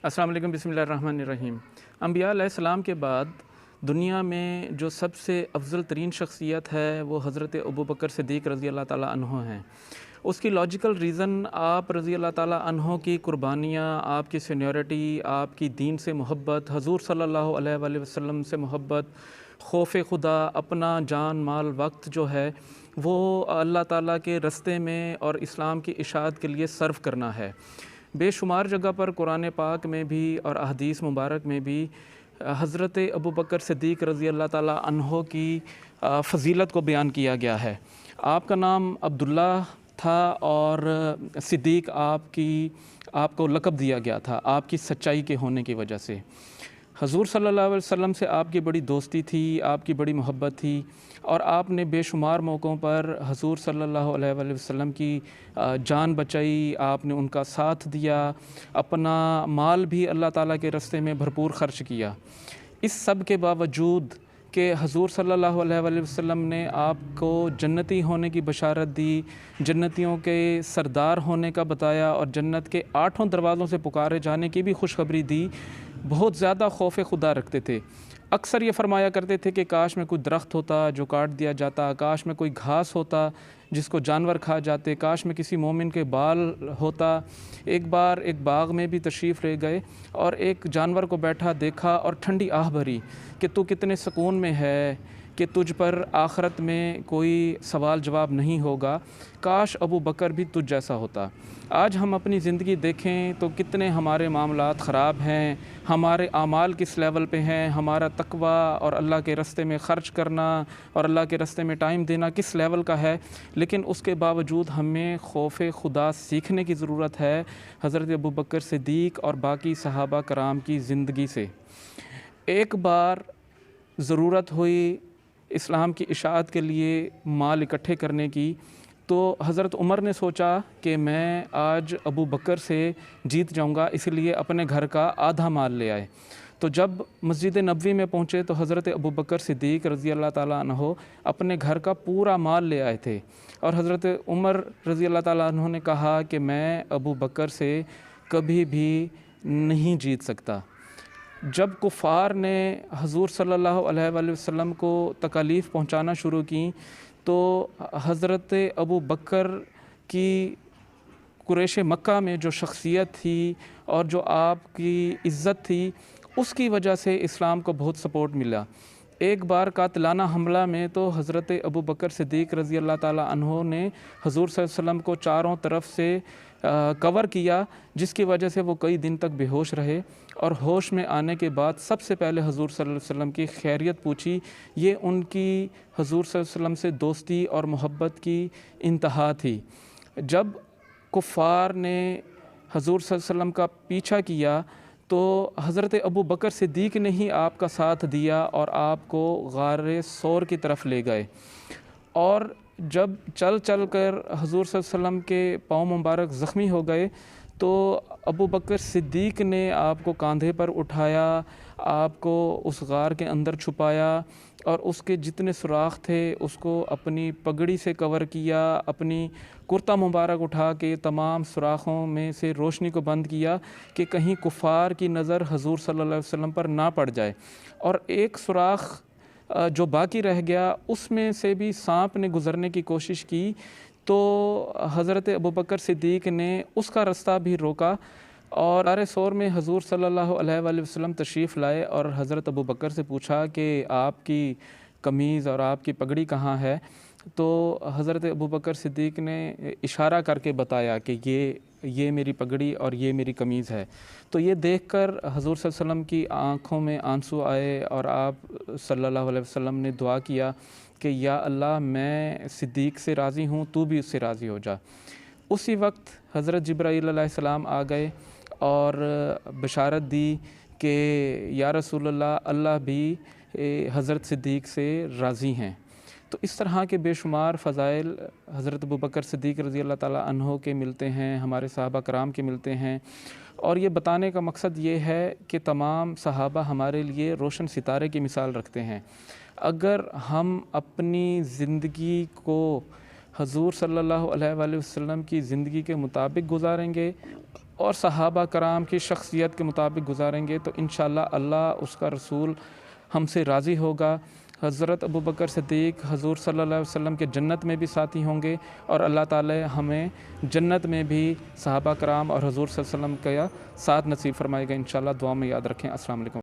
अस्सलाम वालेकुम, बिस्मिल्लाहिर्रहमानिर्रहीम। अंबिया अलैहिस्सलाम के बाद दुनिया में जो सबसे अफ़ज़ल तरीन शख्सियत है वो हज़रत अबू बकर सिद्दीक़ रज़ी अल्लाह ताला अन्हो हैं। उसकी लॉजिकल रीज़न आप रज़ी अल्लाह ताला अन्हो की कुर्बानियाँ, आपकी सीनियरिटी, आपकी दीन से मोहब्बत, हज़ूर सल्लल्लाहु अलैहि वसल्लम से मोहब्बत, खौफ़ खुदा, अपना जान माल वक्त जो है वो अल्लाह ताला के रस्ते में और इस्लाम की इशाअत के लिए सर्व करना है। बेशुमार जगह पर कुरान पाक में भी और अहदीस मुबारक में भी हज़रत अबू बकर सिद्दीक़ रज़ी अल्लाह ताला अन्हो की फ़ज़ीलत को बयान किया गया है। आपका नाम अब्दुल्ला था और सिद्दीक़ आपको लक़ब दिया गया था आपकी सच्चाई के होने की वजह से। हज़ूर सल्लल्लाहु अलैहि वसल्लम से आपकी बड़ी दोस्ती थी, आपकी बड़ी मोहब्बत थी और आपने बेशुमार मौक़ों पर हज़ूर सल्लल्लाहु अलैहि वसल्लम की जान बचाई, आपने उनका साथ दिया, अपना माल भी अल्लाह ताला के रास्ते में भरपूर ख़र्च किया। इस सब के बावजूद कि हज़ूर सल्लल्लाहु अलैहि वसल्लम ने आपको जन्नती होने की बशारत दी, जन्नतियों के सरदार होने का बताया और जन्नत के 8 दरवाज़ों से पुकारे जाने की भी खुशखबरी दी, बहुत ज़्यादा खौफ़ खुदा रखते थे। अक्सर ये फ़रमाया करते थे कि काश में कोई दरख्त होता जो काट दिया जाता, काश में कोई घास होता जिसको जानवर खा जाते, काश में किसी मोमिन के बाल होता। एक बार एक बाग में भी तशरीफ़ ले गए और एक जानवर को बैठा देखा और ठंडी आह भरी कि तू कितने सुकून में है, कि तुझ पर आखिरत में कोई सवाल जवाब नहीं होगा, काश अबू बकर भी तुझ जैसा होता। आज हम अपनी ज़िंदगी देखें तो कितने हमारे मामलात ख़राब हैं, हमारे आमाल किस लेवल पे हैं, हमारा तक़वा और अल्लाह के रास्ते में ख़र्च करना और अल्लाह के रास्ते में टाइम देना किस लेवल का है। लेकिन उसके बावजूद हमें खौफ़ खुदा सीखने की ज़रूरत है हज़रत अबू बकर सिद्दीक़ और बाकी सहाबा कराम की ज़िंदगी से। एक बार ज़रूरत हुई इस्लाम की इशाअत के लिए माल इकट्ठे करने की, तो हज़रत उमर ने सोचा कि मैं आज अबू बकर से जीत जाऊंगा, इसलिए अपने घर का आधा माल ले आए। तो जब मस्जिद नबवी में पहुँचे तो हज़रत अबू बकर सिद्दीक़ रज़ी अल्लाह ताला अन्हो अपने घर का पूरा माल ले आए थे और हज़रत उमर रज़ी अल्लाह ताला अन्हो ने कहा कि मैं अबू बकर से कभी भी नहीं जीत सकता। जब कुफ़ार ने हज़ूर सल्लल्लाहु अलैहि वसल्लम को तकालीफ़ पहुँचाना शुरू की तो हज़रत अबू बकर की कुरैश मक्का में जो शख्सियत थी और जो आपकी इज़्ज़त थी उसकी वजह से इस्लाम को बहुत सपोर्ट मिला। एक बार कातिलाना हमला में तो हज़रत अबू बकर सिद्दीक़ रज़ी अल्लाह ताला अन्हो ने हज़ूर सल्लल्लाहु अलैहि वसल्लम को चारों तरफ से कवर किया, जिसकी वजह से वो कई दिन तक बेहोश रहे और होश में आने के बाद सबसे पहले हज़ूर सल्लल्लाहु अलैहि वसल्लम की खैरियत पूछी। ये उनकी हज़ूर सल्लल्लाहु अलैहि वसल्लम से दोस्ती और मोहब्बत की इंतहा थी। जब कुफ़ार ने हज़ूर सल्लल्लाहु अलैहि वसल्लम का पीछा किया तो हज़रत अबू बकर सिद्दीक़ ने ही आपका साथ दिया और आपको गारे सौर की तरफ ले गए। और जब चल कर हज़ूर सल्लल्लाहु अलैहि वसल्लम के पाँव मुबारक ज़ख्मी हो गए तो अबू बकर सिद्दीक़ ने आपको कंधे पर उठाया, आपको उस गार के अंदर छुपाया और उसके जितने सुराख थे उसको अपनी पगड़ी से कवर किया, अपनी कुर्ता मुबारक उठा के तमाम सुराखों में से रोशनी को बंद किया कि कहीं कुफ़ार की नज़र हज़ूर सल्लल्लाहु अलैहि वसल्लम पर ना पड़ जाए। और एक सुराख जो बाकी रह गया उसमें से भी सांप ने गुज़रने की कोशिश की तो हज़रत अबू बकर सिद्दीक़ ने उसका रास्ता भी रोका और गारे सौर में हज़ूर सल्लल्लाहु अलैहि वसल्लम तशरीफ़ लाए और हज़रत अबू बकर से पूछा कि आपकी कमीज़ और आपकी पगड़ी कहाँ है। तो हज़रत अबू बकर सिद्दीक़ ने इशारा करके बताया कि ये मेरी पगड़ी और ये मेरी कमीज़ है। तो ये देखकर हज़ूर सल्लल्लाहु अलैहि वसल्लम की आँखों में आंसू आए और आप सल्लल्लाहु अलैहि वसल्लम ने दुआ किया कि या अल्लाह मैं सिद्दीक़ से राज़ी हूँ, तू भी उससे राज़ी हो जा। उसी वक्त हज़रत जिब्राईल अलैहिस्सलाम आ गए और बशारत दी कि या रसूलल्लाह अल्लाह भी हज़रत सिद्दीक़ से राज़ी हैं। तो इस तरह के बेशुमार फ़ज़ाइल हज़रत अबू बकर सिद्दीक़ रज़ी अल्लाह ताला अन्हो के मिलते हैं, हमारे सहाबा कराम के मिलते हैं। और ये बताने का मकसद ये है कि तमाम सहाबा हमारे लिए रोशन सितारे की मिसाल रखते हैं। अगर हम अपनी ज़िंदगी को हज़ूर सल्लल्लाहु अलैहि वसल्लम की ज़िंदगी के मुताबिक गुजारेंगे और सहाबा कराम की शख्सियत के मुताबिक गुजारेंगे तो इंशाअल्लाह अल्लाह उसका रसूल हमसे राज़ी होगा। हज़रत अबू बकर सिद्दीक़ हुज़ूर सल्लल्लाहु अलैहि वसल्लम के जन्नत में भी साथी होंगे और अल्लाह ताला हमें जन्नत में भी सहाबा कराम और हुज़ूर सल्लल्लाहु अलैहि वसल्लम का साथ नसीब फरमाएगा इंशाअल्लाह। दुआ में याद रखें। अस्सलाम वालेकुम।